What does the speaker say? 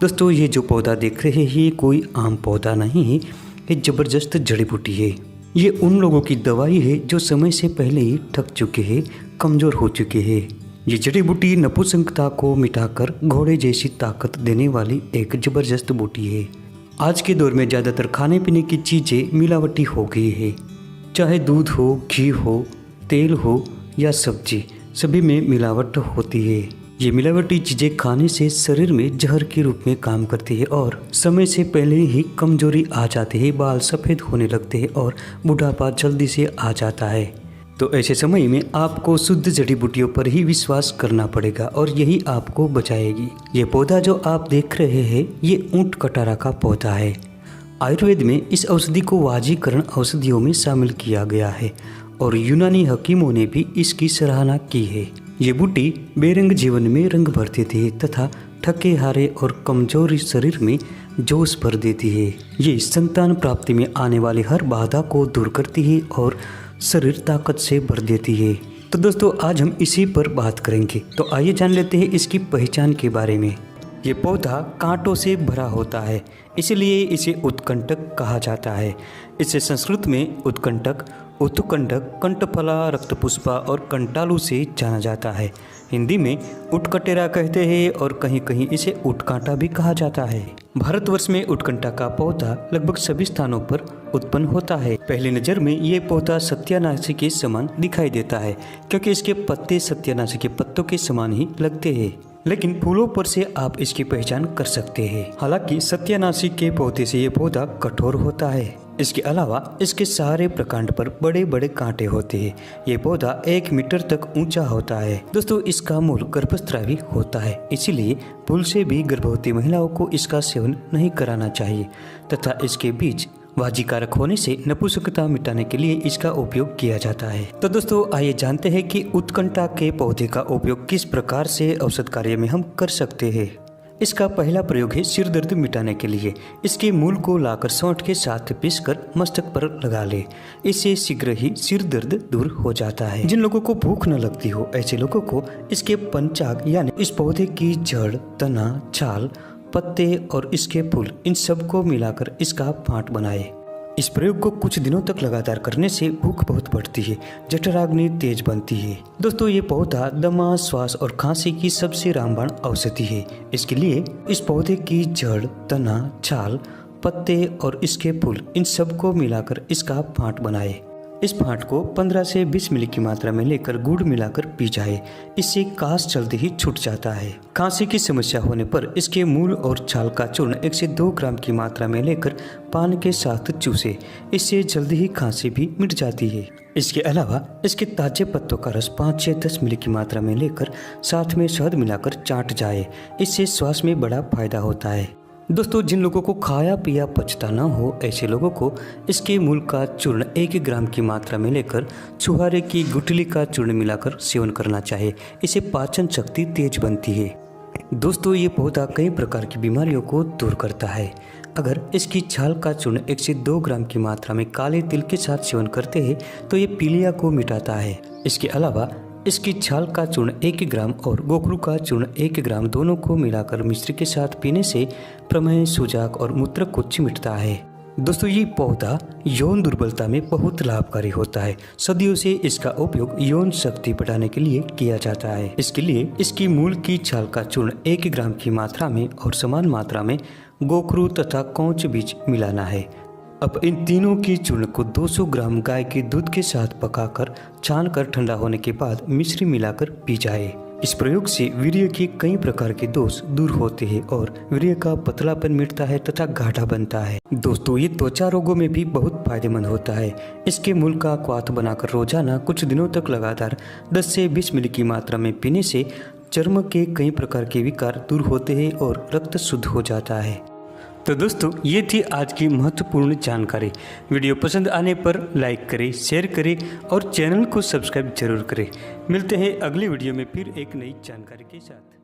दोस्तों ये जो पौधा देख रहे हैं ये कोई आम पौधा नहीं है, ये ज़बरदस्त जड़ी बूटी है। ये उन लोगों की दवाई है जो समय से पहले ही थक चुके हैं, कमज़ोर हो चुके हैं। ये जड़ी बूटी नपुंसकता को मिटाकर घोड़े जैसी ताकत देने वाली एक ज़बरदस्त बूटी है। आज के दौर में ज़्यादातर खाने पीने की चीज़ें मिलावटी हो गई है, चाहे दूध हो, घी हो, तेल हो या सब्जी, सभी में मिलावट होती है। ये मिलावटी चीज़ें खाने से शरीर में जहर के रूप में काम करती है और समय से पहले ही कमजोरी आ जाती है, बाल सफ़ेद होने लगते हैं और बुढ़ापा जल्दी से आ जाता है। तो ऐसे समय में आपको शुद्ध जड़ी बूटियों पर ही विश्वास करना पड़ेगा और यही आपको बचाएगी। ये पौधा जो आप देख रहे हैं ये ऊंट कटारा का पौधा है। आयुर्वेद में इस औषधि को वाजीकरण औषधियों में शामिल किया गया है और यूनानी हकीमों ने भी इसकी सराहना की है। ये बूटी बेरंग जीवन में रंग भर देती है तथा थके हारे और कमजोर शरीर में जोश भर देती है। ये संतान प्राप्ति में आने वाली हर बाधा को दूर करती है और शरीर ताकत से भर देती है। तो दोस्तों आज हम इसी पर बात करेंगे। तो आइए जान लेते हैं इसकी पहचान के बारे में। ये पौधा कांटों से भरा होता है, इसलिए इसे उत्कंटक कहा जाता है। इसे संस्कृत में उत्कंटक, उत्कंठक, कंठफला, रक्तपुष्पा और कंटालू से जाना जाता है। हिंदी में उटकटेरा कहते हैं और कहीं कहीं इसे उटकांटा भी कहा जाता है। भारतवर्ष में उटकंटा का पौधा लगभग सभी स्थानों पर उत्पन्न होता है। पहली नज़र में ये पौधा सत्यानाशी के समान दिखाई देता है क्योंकि इसके पत्ते सत्यानाशी के पत्तों के समान ही लगते हैं, लेकिन फूलों पर से आप इसकी पहचान कर सकते हैं। हालांकि सत्यानाशी के पौधे से ये पौधा कठोर होता है। इसके अलावा इसके सारे प्रकांड पर बड़े बड़े कांटे होते हैं। ये पौधा 1 मीटर तक ऊंचा होता है। दोस्तों इसका मूल गर्भस्रावी होता है, इसीलिए भूल से भी गर्भवती महिलाओं को इसका सेवन नहीं कराना चाहिए तथा इसके बीज वाजीकारक होने से नपुंसकता मिटाने के लिए इसका उपयोग किया जाता है। तो दोस्तों आइए जानते हैं कि उत्कंठा के पौधे का उपयोग किस प्रकार से औषध कार्य में हम कर सकते हैं। इसका पहला प्रयोग है सिर दर्द मिटाने के लिए। इसके मूल को लाकर सौंठ के साथ पीसकर मस्तक पर लगा ले, इससे शीघ्र ही सिर दर्द दूर हो जाता है। जिन लोगों को भूख न लगती हो ऐसे लोगों को इसके पंचांग यानी इस पौधे की जड़, तना, छाल, पत्ते और इसके फूल, इन सबको मिलाकर इसका फांट बनाए। इस प्रयोग को कुछ दिनों तक लगातार करने से भूख बहुत बढ़ती है, जठराग्नि तेज बनती है। दोस्तों ये पौधा दमा, श्वास और खांसी की सबसे रामबाण औषधि है। इसके लिए इस पौधे की जड़, तना, छाल, पत्ते और इसके फूल, इन सबको मिलाकर इसका फांट बनाए। इस फांट को 15 से 20 मिली की मात्रा में लेकर गुड़ मिलाकर पी जाए, इससे काश जल्दी ही छूट जाता है। खांसी की समस्या होने पर इसके मूल और छाल का चूर्ण 1 से 2 ग्राम की मात्रा में लेकर पान के साथ चूसे, इससे जल्दी ही खांसी भी मिट जाती है। इसके अलावा इसके ताजे पत्तों का रस 5 से 10 मिली की मात्रा में लेकर साथ में शहद मिलाकर चाट जाए, इससे श्वास में बड़ा फायदा होता है। दोस्तों जिन लोगों को खाया पिया पचता न हो ऐसे लोगों को इसके मूल का चूर्ण 1 ग्राम की मात्रा में लेकर छुहारे की गुठली का चूर्ण मिलाकर सेवन करना चाहिए, इससे पाचन शक्ति तेज बनती है। दोस्तों ये पौधा कई प्रकार की बीमारियों को दूर करता है। अगर इसकी छाल का चूर्ण 1 से 2 ग्राम की मात्रा में काले तिल के साथ सेवन करते हैं तो ये पीलिया को मिटाता है। इसके अलावा इसकी छाल का चूर्ण 1 ग्राम और गोखरू का चूर्ण 1 ग्राम दोनों को मिलाकर मिश्री के साथ पीने से प्रमेह, सूजक और मूत्र को चिमिटता है। दोस्तों ये पौधा यौन दुर्बलता में बहुत लाभकारी होता है। सदियों से इसका उपयोग यौन शक्ति बढ़ाने के लिए किया जाता है। इसके लिए इसकी मूल की छाल का चूर्ण 1 ग्राम की मात्रा में और समान मात्रा में गोखरू तथा कौच बीज मिलाना है। अब इन तीनों की चूर्ण को 200 ग्राम गाय के दूध के साथ पकाकर छानकर ठंडा होने के बाद मिश्री मिलाकर पी जाए। इस प्रयोग से वीर्य के कई प्रकार के दोष दूर होते हैं और वीर्य का पतलापन मिटता है तथा गाढ़ा बनता है। दोस्तों ये त्वचा रोगों में भी बहुत फायदेमंद होता है। इसके मूल का क्वाथ बनाकर रोजाना कुछ दिनों तक लगातार 10 से 20 मिली की मात्रा में पीने से चर्म के कई प्रकार के विकार दूर होते हैं और रक्त शुद्ध हो जाता है। तो दोस्तों ये थी आज की महत्वपूर्ण जानकारी। वीडियो पसंद आने पर लाइक करें, शेयर करें और चैनल को सब्सक्राइब जरूर करें। मिलते हैं अगली वीडियो में फिर एक नई जानकारी के साथ।